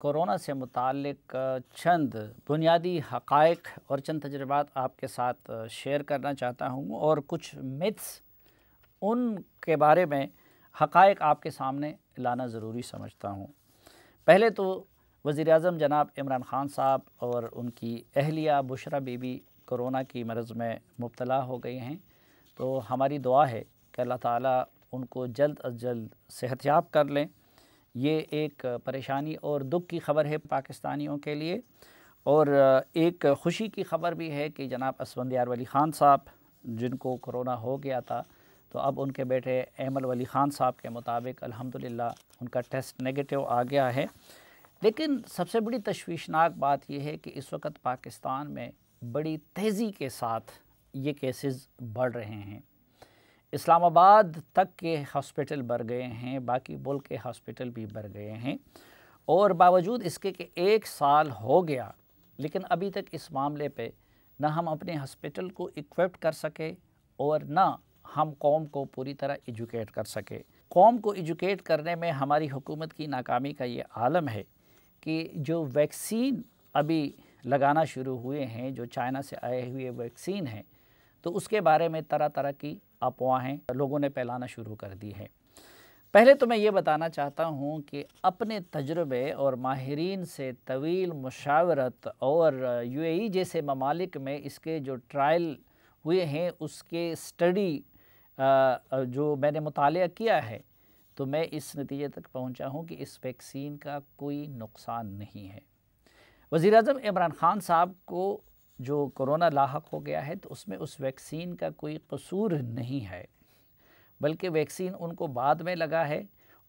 Corona سے متعلق چند بنیادی حقائق اور چند تجربات آپ کے ساتھ شیئر کرنا چاہتا ہوں، اور کچھ متس ان کے بارے میں حقائق آپ کے سامنے لانا ضروری سمجھتا ہوں۔ پہلے تو وزیر اعظم جناب عمران خان صاحب اور ان کی اہلیہ بشرا بی بی کورونا کی مرض میں مبتلا ہو گئی ہیں، تو ہماری دعا ہے کہ اللہ تعالیٰ ان کو جلد از جلد صحت یاب کر لیں۔ یہ ایک پریشانی اور دکھ کی خبر ہے پاکستانیوں کے لیے، اور ایک خوشی کی خبر بھی ہے کہ جناب اسفندیار ولی خان صاحب جن کو کرونا ہو گیا تھا، تو اب ان کے بیٹے ایمل ولی خان صاحب کے مطابق الحمدللہ ان کا ٹیسٹ نیگیٹو آ گیا ہے۔ لیکن سب سے بڑی تشویشناک بات یہ ہے کہ اس وقت پاکستان میں بڑی تیزی کے ساتھ یہ کیسز بڑھ رہے ہیں۔ اسلام آباد تک کے ہاسپٹل بھر گئے ہیں، باقی ملک کے ہاسپٹل بھی بھر گئے ہیں، اور باوجود اس کے کہ 1 سال ہو گیا، لیکن ابھی تک اس معاملے پہ نہ ہم اپنے ہاسپٹل کو اکوپڈ کر سکے اور نہ ہم قوم کو پوری طرح ایجوکیٹ کر سکے۔ قوم کو ایجوکیٹ کرنے میں ہماری حکومت کی ناکامی کا یہ عالم ہے کہ جو ویکسین ابھی لگانا شروع ہوئے ہیں، جو چائنا سے آئے ہوئے ویکسین ہیں، تو اس کے بارے میں طرح طرح کی افواہیں لوگوں نے پھیلانا شروع کر دی ہیں۔ پہلے تو میں یہ بتانا چاہتا ہوں کہ اپنے تجربے اور ماہرین سے طویل مشاورت اور UAE جیسے ممالک میں اس کے جو ٹرائل ہوئے ہیں، اس کے اسٹڈی جو میں نے مطالعہ کیا ہے، تو میں اس نتیجے تک پہنچا ہوں کہ اس ویکسین کا کوئی نقصان نہیں ہے۔ وزیر اعظم عمران خان صاحب کو جو کرونا لاحق ہو گیا ہے، تو اس میں اس ویکسین کا کوئی قصور نہیں ہے، بلکہ ویکسین ان کو بعد میں لگا ہے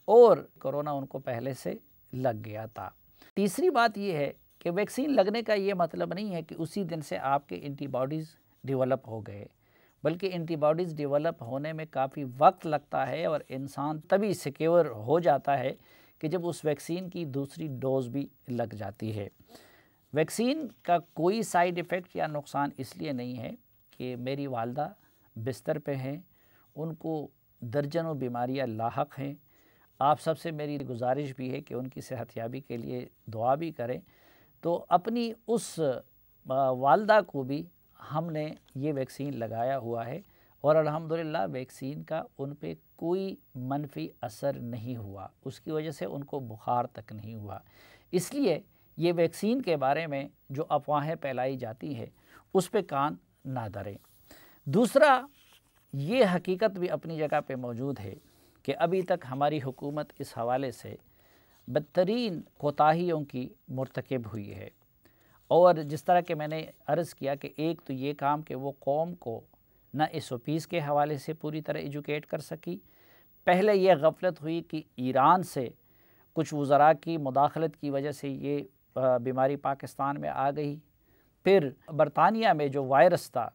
اور کرونا ان کو پہلے سے لگ گیا تھا۔ تیسری بات یہ ہے کہ ویکسین لگنے کا یہ مطلب نہیں ہے کہ اسی دن سے آپ کے اینٹی باڈیز ڈیولپ ہو گئے، بلکہ اینٹی باڈیز ڈیولپ ہونے میں کافی وقت لگتا ہے، اور انسان تبھی سیکیور ہو جاتا ہے کہ جب اس ویکسین کی دوسری ڈوز بھی لگ جاتی ہے۔ ویکسین کا کوئی سائیڈ ایفیکٹ یا نقصان اس لیے نہیں ہے کہ میری والدہ بستر پہ ہیں، ان کو درجنوں بیماریاں لاحق ہیں۔ آپ سب سے میری گزارش بھی ہے کہ ان کی صحت یابی کے لیے دعا بھی کریں۔ تو اپنی اس والدہ کو بھی ہم نے یہ ویکسین لگایا ہوا ہے، اور الحمدللہ ویکسین کا ان پہ کوئی منفی اثر نہیں ہوا، اس کی وجہ سے ان کو بخار تک نہیں ہوا۔ اس لیے یہ ویکسین کے بارے میں جو افواہیں پھیلائی جاتی ہے، اس پہ کان نہ دھریں۔ دوسرا، یہ حقیقت بھی اپنی جگہ پہ موجود ہے کہ ابھی تک ہماری حکومت اس حوالے سے بدترین کوتاہیوں کی مرتکب ہوئی ہے، اور جس طرح کہ میں نے عرض کیا کہ ایک تو یہ کام کہ وہ قوم کو نہ SOPs کے حوالے سے پوری طرح ایجوکیٹ کر سکی۔ پہلے یہ غفلت ہوئی کہ ایران سے کچھ وزراء کی مداخلت کی وجہ سے یہ بیماری پاکستان میں آ گئی، پھر برطانیہ میں جو وائرس تھا،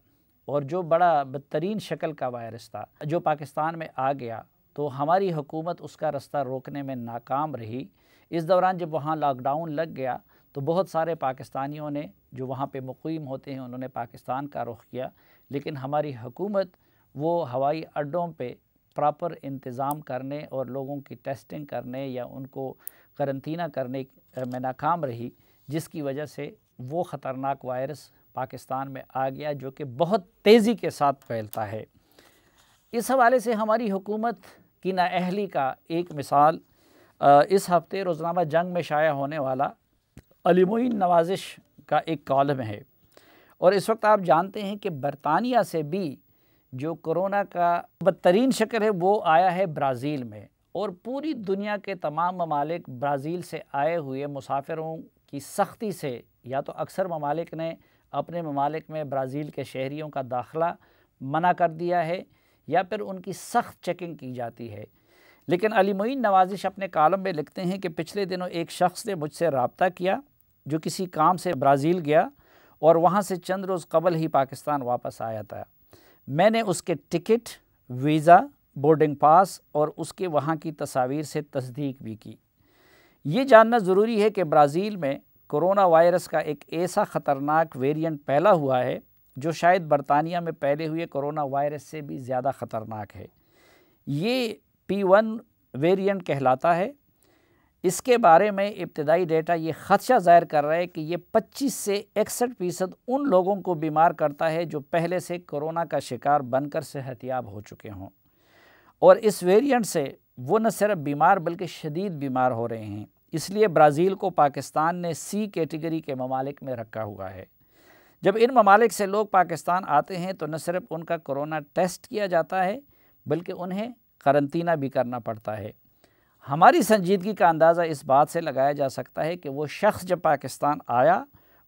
اور جو بڑا بدترین شکل کا وائرس تھا جو پاکستان میں آ گیا، تو ہماری حکومت اس کا رستہ روکنے میں ناکام رہی۔ اس دوران جب وہاں لاک ڈاؤن لگ گیا، تو بہت سارے پاکستانیوں نے جو وہاں پہ مقیم ہوتے ہیں، انہوں نے پاکستان کا رخ کیا، لیکن ہماری حکومت وہ ہوائی اڈوں پہ پراپر انتظام کرنے اور لوگوں کی ٹیسٹنگ کرنے یا ان کو قرنطینہ کرنے میں ناکام رہی، جس کی وجہ سے وہ خطرناک وائرس پاکستان میں آ گیا، جو کہ بہت تیزی کے ساتھ پھیلتا ہے۔ اس حوالے سے ہماری حکومت کی نااہلی کا ایک مثال اس ہفتے روزنامہ جنگ میں شائع ہونے والا علی معین نوازش کا ایک کالم ہے، اور اس وقت آپ جانتے ہیں کہ برطانیہ سے بھی جو کرونا کا بدترین شکل ہے وہ آیا ہے برازیل میں، اور پوری دنیا کے تمام ممالک برازیل سے آئے ہوئے مسافروں کی سختی سے یا تو اکثر ممالک نے اپنے ممالک میں برازیل کے شہریوں کا داخلہ منع کر دیا ہے، یا پھر ان کی سخت چیکنگ کی جاتی ہے۔ لیکن علی معین نوازش اپنے کالم میں لکھتے ہیں کہ پچھلے دنوں ایک شخص نے مجھ سے رابطہ کیا جو کسی کام سے برازیل گیا اور وہاں سے چند روز قبل ہی پاکستان واپس آیا تھا۔ میں نے اس کے ٹکٹ، ویزا، بورڈنگ پاس اور اس کے وہاں کی تصاویر سے تصدیق بھی کی۔ یہ جاننا ضروری ہے کہ برازیل میں کرونا وائرس کا ایک ایسا خطرناک ویرینٹ پھیلا ہوا ہے جو شاید برطانیہ میں پھیلے ہوئے کرونا وائرس سے بھی زیادہ خطرناک ہے۔ یہ P1 ویرینٹ کہلاتا ہے۔ اس کے بارے میں ابتدائی ڈیٹا یہ خدشہ ظاہر کر رہا ہے کہ یہ 25 سے 61% ان لوگوں کو بیمار کرتا ہے جو پہلے سے کورونا کا شکار بن کر صحت یاب ہو چکے ہوں، اور اس ویرینٹ سے وہ نہ صرف بیمار بلکہ شدید بیمار ہو رہے ہیں۔ اس لیے برازیل کو پاکستان نے سی کیٹیگری کے ممالک میں رکھا ہوا ہے۔ جب ان ممالک سے لوگ پاکستان آتے ہیں تو نہ صرف ان کا کورونا ٹیسٹ کیا جاتا ہے بلکہ انہیں قرنطینہ بھی کرنا پڑتا ہے۔ ہماری سنجیدگی کا اندازہ اس بات سے لگایا جا سکتا ہے کہ وہ شخص جب پاکستان آیا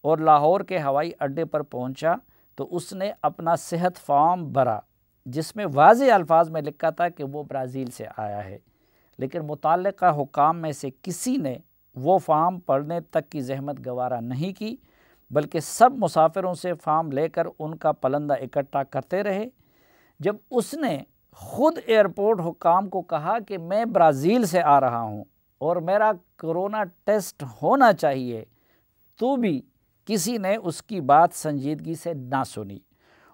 اور لاہور کے ہوائی اڈے پر پہنچا تو اس نے اپنا صحت فارم بھرا جس میں واضح الفاظ میں لکھا تھا کہ وہ برازیل سے آیا ہے، لیکن متعلقہ حکام میں سے کسی نے وہ فارم پڑھنے تک کی زحمت گوارا نہیں کی، بلکہ سب مسافروں سے فارم لے کر ان کا پلندہ اکٹھا کرتے رہے۔ جب اس نے خود ایئرپورٹ حکام کو کہا کہ میں برازیل سے آ رہا ہوں اور میرا کورونا ٹیسٹ ہونا چاہیے، تو بھی کسی نے اس کی بات سنجیدگی سے نہ سنی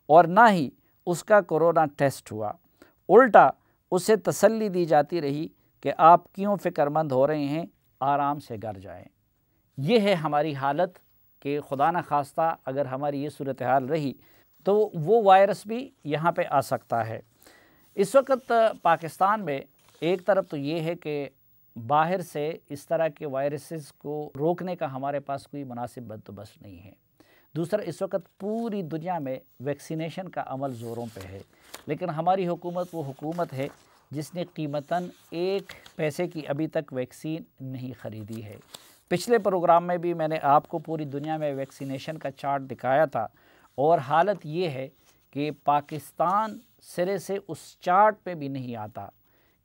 اور نہ ہی اس کا کورونا ٹیسٹ ہوا۔ الٹا اسے تسلی دی جاتی رہی کہ آپ کیوں فکر مند ہو رہے ہیں، آرام سے گھر جائیں۔ یہ ہے ہماری حالت کہ خدا نہ خواستہ اگر ہماری یہ صورتحال رہی تو وہ وائرس بھی یہاں پہ آ سکتا ہے۔ اس وقت پاکستان میں ایک طرف تو یہ ہے کہ باہر سے اس طرح کے وائرسز کو روکنے کا ہمارے پاس کوئی مناسب بندوبست نہیں ہے۔ دوسرا، اس وقت پوری دنیا میں ویکسینیشن کا عمل زوروں پہ ہے، لیکن ہماری حکومت وہ حکومت ہے جس نے قیمتاً 1 پیسے کی ابھی تک ویکسین نہیں خریدی ہے۔ پچھلے پروگرام میں بھی میں نے آپ کو پوری دنیا میں ویکسینیشن کا چارٹ دکھایا تھا، اور حالت یہ ہے کہ پاکستان سرے سے اس چارٹ پہ بھی نہیں آتا،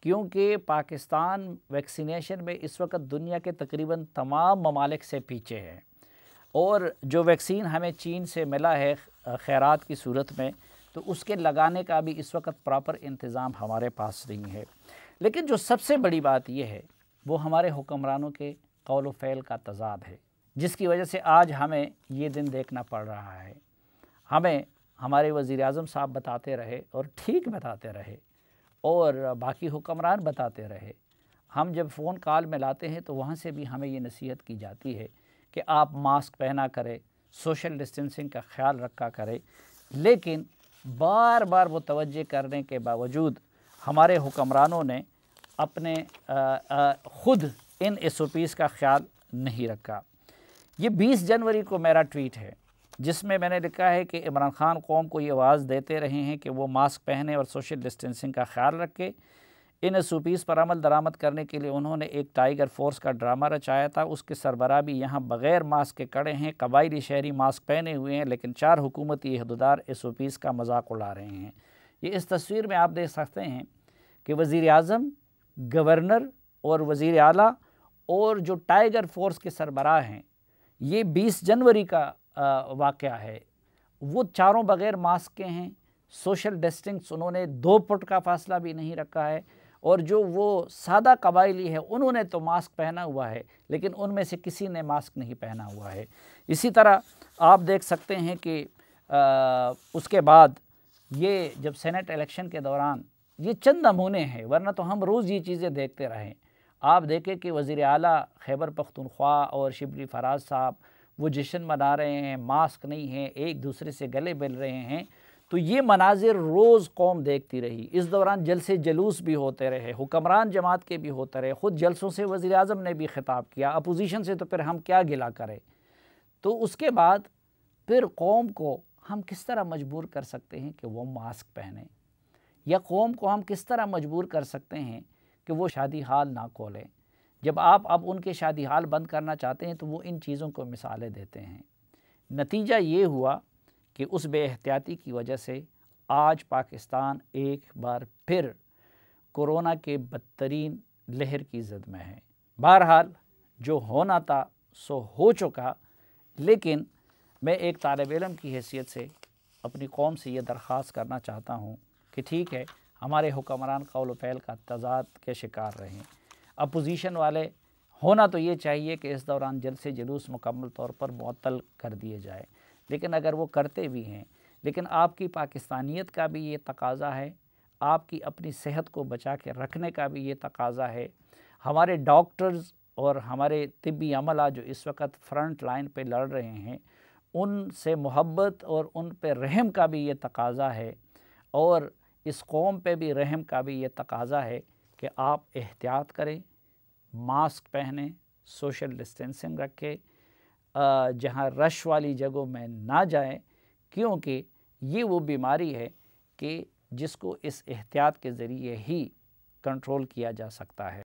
کیونکہ پاکستان ویکسینیشن میں اس وقت دنیا کے تقریباً تمام ممالک سے پیچھے ہے، اور جو ویکسین ہمیں چین سے ملا ہے خیرات کی صورت میں، تو اس کے لگانے کا بھی اس وقت پراپر انتظام ہمارے پاس نہیں ہے۔ لیکن جو سب سے بڑی بات یہ ہے وہ ہمارے حکمرانوں کے قول و فعل کا تضاد ہے، جس کی وجہ سے آج ہمیں یہ دن دیکھنا پڑ رہا ہے۔ ہمیں ہمارے وزیر اعظم صاحب بتاتے رہے اور ٹھیک بتاتے رہے، اور باقی حکمران بتاتے رہے۔ ہم جب فون کال میں لاتے ہیں تو وہاں سے بھی ہمیں یہ نصیحت کی جاتی ہے کہ آپ ماسک پہنا کریں، سوشل ڈسٹینسنگ کا خیال رکھا کریں، لیکن بار بار متوجہ کرنے کے باوجود ہمارے حکمرانوں نے اپنے خود ان SOPs کا خیال نہیں رکھا۔ یہ 20 جنوری کو میرا ٹویٹ ہے جس میں میں نے لکھا ہے کہ عمران خان قوم کو یہ آواز دیتے رہے ہیں کہ وہ ماسک پہنے اور سوشل ڈسٹینسنگ کا خیال رکھے۔ ان SOPs پر عمل درآمد کرنے کے لیے انہوں نے ایک ٹائیگر فورس کا ڈرامہ رچایا تھا، اس کے سربراہ بھی یہاں بغیر ماسک کے کڑے ہیں، قبائلی شہری ماسک پہنے ہوئے ہیں، لیکن 4 حکومتی عہدیدار SOPs کا مذاق اڑا رہے ہیں۔ یہ اس تصویر میں آپ دیکھ سکتے ہیں کہ وزیر اعظم، گورنر اور وزیر اعلیٰ اور جو ٹائیگر فورس کے سربراہ ہیں، یہ 20 جنوری کا واقعہ ہے، وہ چاروں بغیر ماسک کے ہیں۔ سوشل ڈسٹینس انہوں نے 2 فٹ کا فاصلہ بھی نہیں رکھا ہے، اور جو وہ سادہ قبائلی ہے انہوں نے تو ماسک پہنا ہوا ہے، لیکن ان میں سے کسی نے ماسک نہیں پہنا ہوا ہے۔ اسی طرح آپ دیکھ سکتے ہیں کہ اس کے بعد یہ جب سینٹ الیکشن کے دوران یہ چند نمونے ہیں، ورنہ تو ہم روز یہ چیزیں دیکھتے رہیں۔ آپ دیکھیں کہ وزیر اعلیٰ خیبر پختونخوا اور شبلی فراز صاحب وہ جشن منا رہے ہیں، ماسک نہیں ہیں، ایک دوسرے سے گلے مل رہے ہیں، تو یہ مناظر روز قوم دیکھتی رہی۔ اس دوران جلسے جلوس بھی ہوتے رہے، حکمران جماعت کے بھی ہوتے رہے، خود جلسوں سے وزیر اعظم نے بھی خطاب کیا، اپوزیشن سے تو پھر ہم کیا گلہ کریں۔ تو اس کے بعد پھر قوم کو ہم کس طرح مجبور کر سکتے ہیں کہ وہ ماسک پہنیں، یا قوم کو ہم کس طرح مجبور کر سکتے ہیں کہ وہ شادی حال نہ کھولیں؟ جب آپ اب ان کے شادی حال بند کرنا چاہتے ہیں تو وہ ان چیزوں کو مثالیں دیتے ہیں۔ نتیجہ یہ ہوا کہ اس بے احتیاطی کی وجہ سے آج پاکستان ایک بار پھر کورونا کے بدترین لہر کی زد میں ہے۔ بہرحال جو ہونا تھا سو ہو چکا، لیکن میں ایک طالب علم کی حیثیت سے اپنی قوم سے یہ درخواست کرنا چاہتا ہوں کہ ٹھیک ہے، ہمارے حکمران قول و فعل کا تضاد کے شکار رہیں۔ اپوزیشن والے ہونا تو یہ چاہیے کہ اس دوران جلسے جلوس مکمل طور پر معطل کر دیے جائے، لیکن اگر وہ کرتے بھی ہیں، لیکن آپ کی پاکستانیت کا بھی یہ تقاضا ہے، آپ کی اپنی صحت کو بچا کے رکھنے کا بھی یہ تقاضا ہے۔ ہمارے ڈاکٹرز اور ہمارے طبی عملہ جو اس وقت فرنٹ لائن پہ لڑ رہے ہیں، ان سے محبت اور ان پہ رحم کا بھی یہ تقاضا ہے، اور اس قوم پہ بھی رحم کا بھی یہ تقاضا ہے کہ آپ احتیاط کریں، ماسک پہنیں، سوشل ڈسٹینسنگ رکھیں، جہاں رش والی جگہوں میں نہ جائیں، کیونکہ یہ وہ بیماری ہے کہ جس کو اس احتیاط کے ذریعے ہی کنٹرول کیا جا سکتا ہے۔